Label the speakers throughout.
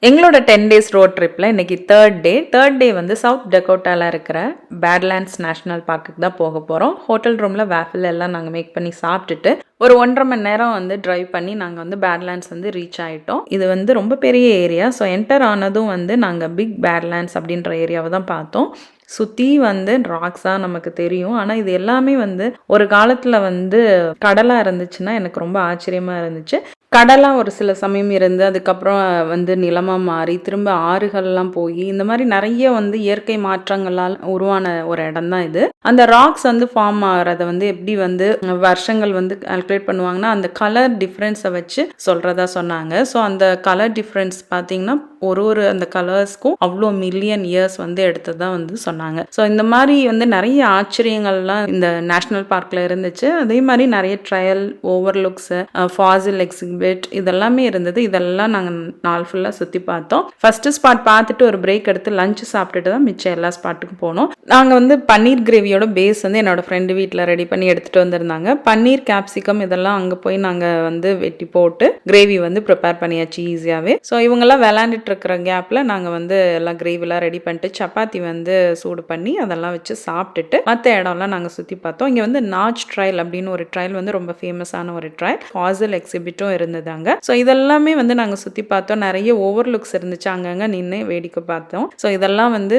Speaker 1: எங்களோட 10 days road ட்ரிப்பில் இன்றைக்கி தேர்ட் டே வந்து சவுத் டெக்கோட்டாவில் இருக்கிற பேட்லேண்ட்ஸ் நேஷ்னல் பார்க்குக்கு தான் போக போகிறோம். ஹோட்டல் ரூமில் வேஃபில் எல்லாம் நாங்கள் மேக் பண்ணி சாப்பிட்டுட்டு ஒரு 1.5 மணி நேரம் வந்து ட்ரைவ் பண்ணி நாங்கள் வந்து பேட்லேண்ட்ஸ் வந்து ரீச் ஆகிட்டோம். இது வந்து ரொம்ப பெரிய ஏரியா. ஸோ என்டர் ஆனதும் வந்து நாங்கள் பிக் பேட்லேண்ட்ஸ் அப்படின்ற ஏரியாவை தான் பார்த்தோம். சுற்றி வந்து ராக்ஸாக நமக்கு தெரியும். ஆனால் இது எல்லாமே வந்து ஒரு காலத்தில் வந்து கடலாக இருந்துச்சுன்னா எனக்கு ரொம்ப ஆச்சரியமாக இருந்துச்சு. கடலாக ஒரு சில சமயம் இருந்து அதுக்கப்புறம் வந்து நிலமாக மாறி திரும்ப ஆறுகள்லாம் போய் இந்த மாதிரி நிறைய வந்து இயற்கை மாற்றங்களால் உருவான ஒரு இடம் தான் இது. அந்த ராக்ஸ் வந்து ஃபார்ம் ஆகிறத வந்து எப்படி வந்து வருஷங்கள் வந்து கால்குலேட் பண்ணுவாங்கன்னா அந்த கலர் டிஃப்ரென்ஸை வச்சு சொல்கிறதா சொன்னாங்க. ஸோ அந்த கலர் டிஃப்ரென்ஸ் பார்த்தீங்கன்னா ஒரு அந்த கலர்ஸ்க்கும் அவ்வளோ மில்லியன் இயர்ஸ் வந்து எடுத்து தான் வந்து சொன்னாங்க. ஸோ இந்த மாதிரி வந்து நிறைய ஆச்சரியங்கள்லாம் இந்த நேஷ்னல் பார்க்கில் இருந்துச்சு. அதே மாதிரி நிறைய ட்ரையல் ஓவர்லுக்ஸு ஃபாசில் எக்ஸிபிட் இதெல்லாமே இருந்தது. இதெல்லாம் நாங்கள் நாள் ஃபுல்லாக சுற்றி பார்த்தோம். ஃபஸ்ட்டு ஸ்பாட் பார்த்துட்டு ஒரு பிரேக் எடுத்து லஞ்ச் சாப்பிட்டுட்டு தான் மிச்சம் எல்லா ஸ்பாட்டுக்கும் போனோம். நாங்கள் வந்து பன்னீர் கிரேவியோட பேஸ் வந்து என்னோட ஃப்ரெண்டு வீட்டில் ரெடி பண்ணி எடுத்துகிட்டு வந்திருந்தாங்க. பன்னீர் கேப்சிகம் இதெல்லாம் அங்கே போய் நாங்கள் வந்து வெட்டி போட்டு கிரேவி வந்து ப்ரிப்பேர் பண்ணியாச்சு ஈஸியாகவே. ஸோ இவங்கெல்லாம் விளாண்டுட்டு இருக்கிற கேப்பில் நாங்கள் வந்து எல்லாம் கிரேவிலாம் ரெடி பண்ணிட்டு சப்பாத்தி வந்து சூடு பண்ணி அதெல்லாம் வச்சு சாப்பிட்டுட்டு மற்ற இடம்லாம் நாங்கள் சுற்றி பார்த்தோம். இங்கே வந்து நாச் ட்ரையல் அப்படின்னு ஒரு ட்ரையல் வந்து ரொம்ப ஃபேமஸான ஒரு ட்ரையல். ஃபாசில் எக்ஸிபிட்டும் இருந்தது அங்கே. ஸோ இதெல்லாமே வந்து நாங்கள் சுற்றி பார்த்தோம். நிறைய ஓவர்லுக்ஸ் இருந்துச்சு, அங்கங்கே நின்று வேடிக்கை பார்த்தோம். ஸோ இதெல்லாம் வந்து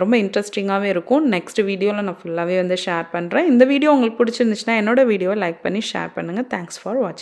Speaker 1: ரொம்ப இன்ட்ரெஸ்டிங்காகவே இருக்கும். நெக்ஸ்ட் வீடியோவில் நான் ஃபுல்லாகவே வந்து ஷேர் பண்ணுறேன். இந்த வீடியோ உங்களுக்கு பிடிச்சிருந்துச்சுன்னா என்னோட வீடியோவை லைக் பண்ணி ஷேர் பண்ணுங்கள். தேங்க்ஸ் ஃபார் வாட்சிங்.